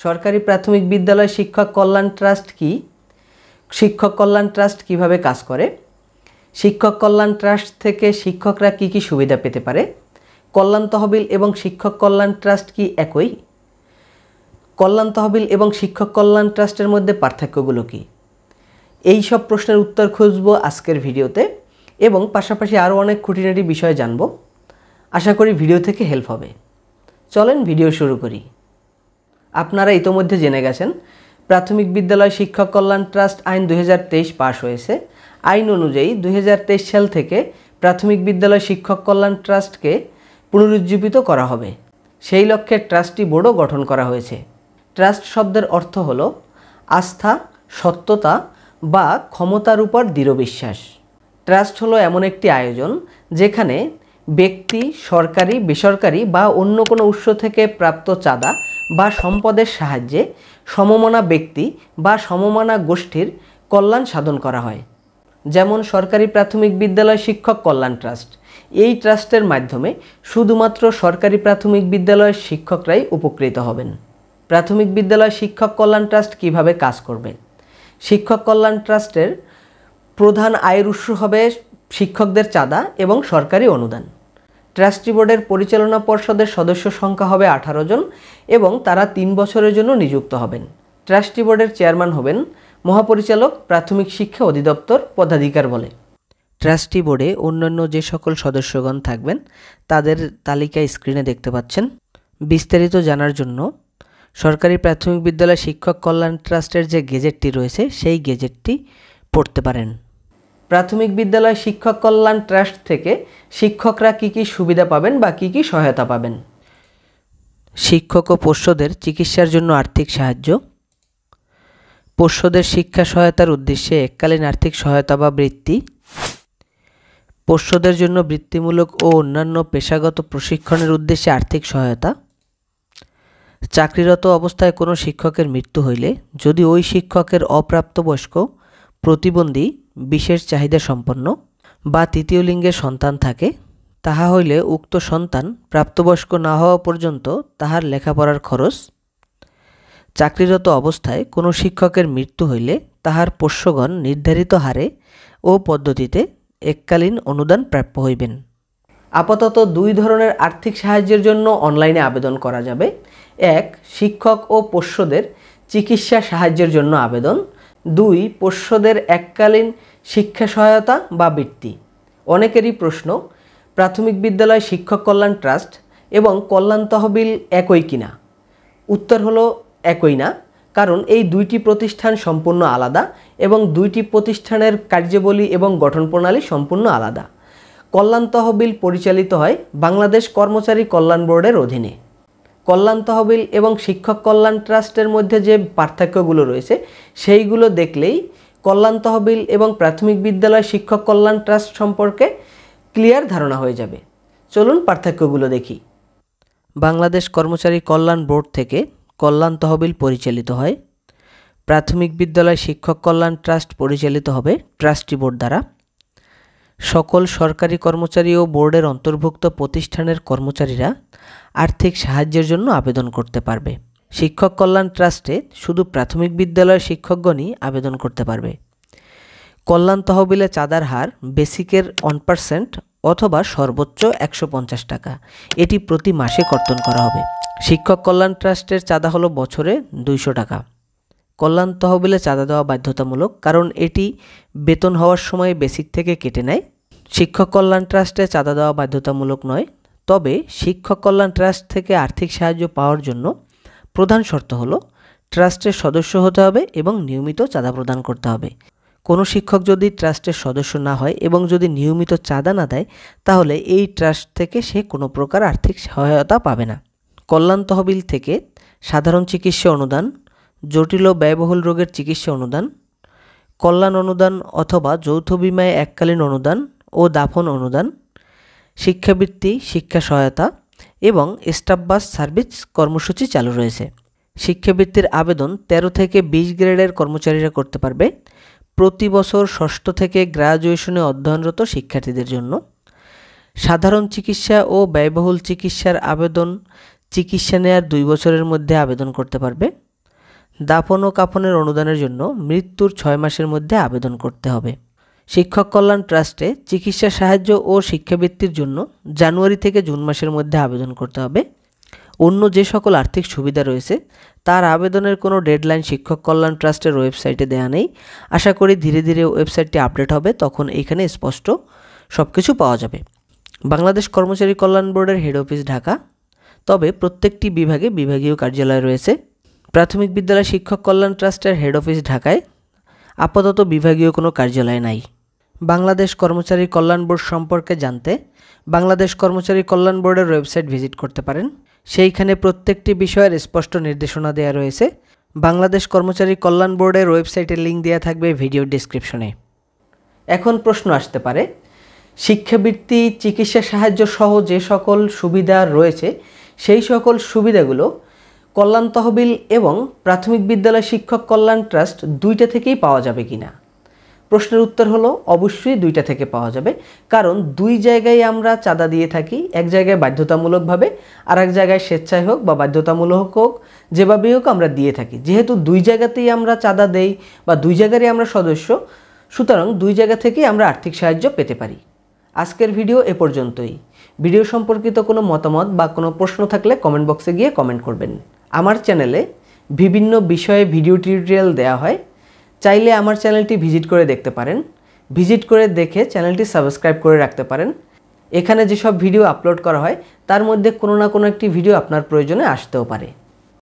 সরকারি প্রাথমিক বিদ্যালয় শিক্ষক কল্যাণ ট্রাস্ট কি? শিক্ষক কল্যাণ ট্রাস্ট কিভাবে কাজ করে? শিক্ষক কল্যাণ ট্রাস্ট থেকে শিক্ষকরা কি কি সুবিধা পেতে পারে? কল্যাণ তহবিল এবং শিক্ষক কল্যাণ ট্রাস্ট কি একই? কল্যাণ তহবিল এবং শিক্ষক কল্যাণ ট্রাস্টের মধ্যে পার্থক্যগুলো কি? এই সব প্রশ্নের উত্তর খুঁজব আজকের ভিডিওতে এবং পাশাপাশি আরও অনেক খুঁটিনাটি বিষয় জানব। আশা করি ভিডিও থেকে হেল্প হবে। চলেন ভিডিও শুরু করি। আপনারা ইতোমধ্যে জেনে গেছেন প্রাথমিক বিদ্যালয় শিক্ষক কল্যাণ ট্রাস্ট আইন 2023 পাস হয়েছে। আইন অনুযায়ী 2023 সাল থেকে প্রাথমিক বিদ্যালয় শিক্ষক কল্যাণ ট্রাস্টকে পুনরুজ্জীবিত করা হবে। সেই লক্ষ্যে ট্রাস্টি বোর্ডও গঠন করা হয়েছে। ট্রাস্ট শব্দের অর্থ হলো আস্থা, সত্যতা বা ক্ষমতার উপর দৃঢ় বিশ্বাস। ট্রাস্ট হলো এমন একটি আয়োজন যেখানে ব্যক্তি, সরকারি, বেসরকারি বা অন্য কোনো উৎস থেকে প্রাপ্ত চাঁদা বা সম্পদের সাহায্যে সমমনা ব্যক্তি বা সমমনা গোষ্ঠীর কল্যাণ সাধন করা হয়। যেমন সরকারি প্রাথমিক বিদ্যালয় শিক্ষক কল্যাণ ট্রাস্ট। এই ট্রাস্টের মাধ্যমে শুধুমাত্র সরকারি প্রাথমিক বিদ্যালয়ের শিক্ষকরাই উপকৃত হবেন। প্রাথমিক বিদ্যালয় শিক্ষক কল্যাণ ট্রাস্ট কিভাবে কাজ করবে? শিক্ষক কল্যাণ ট্রাস্টের প্রধান আয়ের উৎস হবে শিক্ষকদের চাঁদা এবং সরকারি অনুদান। ট্রাস্টি বোর্ডের পরিচালনা পর্ষদের সদস্য সংখ্যা হবে 18 জন এবং তারা 3 বছরের জন্য নিযুক্ত হবেন। ট্রাস্টি বোর্ডের চেয়ারম্যান হবেন মহাপরিচালক, প্রাথমিক শিক্ষা অধিদপ্তর পদাধিকার বলে। ট্রাস্টি বোর্ডে অন্যান্য যে সকল সদস্যগণ থাকবেন তাদের তালিকা স্ক্রিনে দেখতে পাচ্ছেন। বিস্তারিত জানার জন্য সরকারি প্রাথমিক বিদ্যালয় শিক্ষক কল্যাণ ট্রাস্টের যে গেজেটটি রয়েছে সেই গেজেটটি পড়তে পারেন। প্রাথমিক বিদ্যালয় শিক্ষক কল্যাণ ট্রাস্ট থেকে শিক্ষকরা কি কি সুবিধা পাবেন বা কি কি সহায়তা পাবেন? শিক্ষক ও পোষ্যদের চিকিৎসার জন্য আর্থিক সাহায্য, পোষ্যদের শিক্ষা সহায়তার উদ্দেশ্যে এককালীন আর্থিক সহায়তা বা বৃত্তি, পোষ্যদের জন্য বৃত্তিমূলক ও অন্যান্য পেশাগত প্রশিক্ষণের উদ্দেশ্যে আর্থিক সহায়তা, চাকরিরত অবস্থায় কোনো শিক্ষকের মৃত্যু হইলে যদি ওই শিক্ষকের অপ্রাপ্তবয়স্ক, প্রতিবন্ধী, বিশেষ চাহিদা সম্পন্ন বা তৃতীয় লিঙ্গের সন্তান থাকে, তাহা হইলে উক্ত সন্তান প্রাপ্তবয়স্ক না হওয়া পর্যন্ত তাহার লেখাপড়ার খরচ, চাকরিরত অবস্থায় কোনো শিক্ষকের মৃত্যু হইলে তাহার পোষ্যগণ নির্ধারিত হারে ও পদ্ধতিতে এককালীন অনুদান প্রাপ্য হইবেন। আপাতত 2 ধরনের আর্থিক সাহায্যের জন্য অনলাইনে আবেদন করা যাবে। 1. শিক্ষক ও পোষ্যদের চিকিৎসা সাহায্যের জন্য আবেদন। 2. পোষ্যদের এককালীন শিক্ষা সহায়তা বা বৃত্তি। অনেকেরই প্রশ্ন, প্রাথমিক বিদ্যালয় শিক্ষক কল্যাণ ট্রাস্ট এবং কল্যাণ তহবিল একই কিনা? উত্তর হলো একই না, কারণ এই 2টি প্রতিষ্ঠান সম্পূর্ণ আলাদা এবং 2টি প্রতিষ্ঠানের কার্যাবলী এবং গঠন প্রণালী সম্পূর্ণ আলাদা। কল্যাণ তহবিল পরিচালিত হয় বাংলাদেশ কর্মচারী কল্যাণ বোর্ডের অধীনে। কল্যাণ তহবিল এবং শিক্ষক কল্যাণ ট্রাস্টের মধ্যে যে পার্থক্যগুলো রয়েছে সেইগুলো দেখলেই কল্যাণ তহবিল এবং প্রাথমিক বিদ্যালয় শিক্ষক কল্যাণ ট্রাস্ট সম্পর্কে ক্লিয়ার ধারণা হয়ে যাবে। চলুন পার্থক্যগুলো দেখি। বাংলাদেশ কর্মচারী কল্যাণ বোর্ড থেকে কল্যাণ তহবিল পরিচালিত হয়। প্রাথমিক বিদ্যালয় শিক্ষক কল্যাণ ট্রাস্ট পরিচালিত হবে ট্রাস্টি বোর্ড দ্বারা। সকল সরকারি কর্মচারী ও বোর্ডের অন্তর্ভুক্ত প্রতিষ্ঠানের কর্মচারীরা আর্থিক সাহায্যের জন্য আবেদন করতে পারবে। শিক্ষক কল্যাণ ট্রাস্টে শুধু প্রাথমিক বিদ্যালয়ের শিক্ষকগণই আবেদন করতে পারবে। কল্যাণ তহবিলে চাঁদার হার বেসিকের 1% অথবা সর্বোচ্চ 150 টাকা, এটি প্রতি মাসে কর্তন করা হবে। শিক্ষক কল্যাণ ট্রাস্টের চাঁদা হলো বছরে 200 টাকা। কল্যাণ তহবিলে চাঁদা দেওয়া বাধ্যতামূলক, কারণ এটি বেতন হওয়ার সময় বেসিক থেকে কেটে নেয়। শিক্ষক কল্যাণ ট্রাস্টে চাঁদা দেওয়া বাধ্যতামূলক নয়, তবে শিক্ষক কল্যাণ ট্রাস্ট থেকে আর্থিক সাহায্য পাওয়ার জন্য প্রধান শর্ত হলো ট্রাস্টের সদস্য হতে হবে এবং নিয়মিত চাঁদা প্রদান করতে হবে। কোনো শিক্ষক যদি ট্রাস্টের সদস্য না হয় এবং যদি নিয়মিত চাঁদা না দেয় তাহলে এই ট্রাস্ট থেকে সে কোনো প্রকার আর্থিক সহায়তা পাবে না। কল্যাণ তহবিল থেকে সাধারণ চিকিৎসা অনুদান, জটিল ও ব্যয়বহুল রোগের চিকিৎসা অনুদান, কল্যাণ অনুদান অথবা যৌথ বিমায় এককালীন অনুদান ও দাফন অনুদান, শিক্ষাবৃত্তি, শিক্ষা সহায়তা এবং স্টাফ বাস সার্ভিস কর্মসূচি চালু রয়েছে। শিক্ষাবৃত্তির আবেদন 13 থেকে 20 গ্রেডের কর্মচারীরা করতে পারবে, প্রতি বছর 6ষ্ঠ থেকে গ্র্যাজুয়েশনে অধ্যয়নরত শিক্ষার্থীদের জন্য। সাধারণ চিকিৎসা ও ব্যয়বহুল চিকিৎসার আবেদন চিকিৎসা নেয়ার 2 বছরের মধ্যে আবেদন করতে পারবে। দাফন ও কাফনের অনুদানের জন্য মৃত্যুর 6 মাসের মধ্যে আবেদন করতে হবে। শিক্ষক কল্যাণ ট্রাস্টে চিকিৎসা সাহায্য ও শিক্ষাবৃত্তির জন্য জানুয়ারি থেকে জুন মাসের মধ্যে আবেদন করতে হবে। অন্য যে সকল আর্থিক সুবিধা রয়েছে তার আবেদনের কোনো ডেডলাইন শিক্ষক কল্যাণ ট্রাস্টের ওয়েবসাইটে দেওয়া নেই। আশা করি ধীরে ধীরে ওয়েবসাইটটি আপডেট হবে, তখন এইখানে স্পষ্ট সব কিছু পাওয়া যাবে। বাংলাদেশ কর্মচারী কল্যাণ বোর্ডের হেড অফিস ঢাকা, তবে প্রত্যেকটি বিভাগে বিভাগীয় কার্যালয় রয়েছে। প্রাথমিক বিদ্যালয় শিক্ষক কল্যাণ ট্রাস্টের হেড অফিস ঢাকায়, আপাতত বিভাগীয় কোনো কার্যালয় নাই। বাংলাদেশ কর্মচারী কল্যাণ বোর্ড সম্পর্কে জানতে বাংলাদেশ কর্মচারী কল্যাণ বোর্ডের ওয়েবসাইট ভিজিট করতে পারেন। সেইখানে প্রত্যেকটি বিষয়ের স্পষ্ট নির্দেশনা দেওয়া রয়েছে। বাংলাদেশ কর্মচারী কল্যাণ বোর্ডের ওয়েবসাইটের লিঙ্ক দেওয়া থাকবে ভিডিও ডেসক্রিপশনে। এখন প্রশ্ন আসতে পারে, শিক্ষাবৃত্তি, চিকিৎসা সাহায্য সহ যে সকল সুবিধা রয়েছে সেই সকল সুবিধাগুলো কল্যাণ তহবিল এবং প্রাথমিক বিদ্যালয় শিক্ষক কল্যাণ ট্রাস্ট দুইটা থেকেই পাওয়া যাবে কিনা? প্রশ্নের উত্তর হলো অবশ্যই দুইটা থেকে পাওয়া যাবে, কারণ দুই জায়গায় আমরা চাঁদা দিয়ে থাকি। এক জায়গায় বাধ্যতামূলকভাবে, আর এক জায়গায় স্বেচ্ছায় হোক বা বাধ্যতামূলক হোক, যেভাবেই হোক আমরা দিয়ে থাকি। যেহেতু দুই জায়গাতেই আমরা চাঁদা দেই বা দুই জায়গারই আমরা সদস্য, সুতরাং দুই জায়গা থেকেই আমরা আর্থিক সাহায্য পেতে পারি। আজকের ভিডিও এ পর্যন্তই। ভিডিও সম্পর্কিত কোনো মতামত বা কোনো প্রশ্ন থাকলে কমেন্ট বক্সে গিয়ে কমেন্ট করবেন। আমার চ্যানেলে বিভিন্ন বিষয়ে ভিডিও টিউটোরিয়াল দেওয়া হয়, চাইলে আমার চ্যানেলটি ভিজিট করে দেখতে পারেন। ভিজিট করে দেখে চ্যানেলটি সাবস্ক্রাইব করে রাখতে পারেন। এখানে যেসব ভিডিও আপলোড করা হয় তার মধ্যে কোনো না কোনো একটি ভিডিও আপনার প্রয়োজনে আসতেও পারে।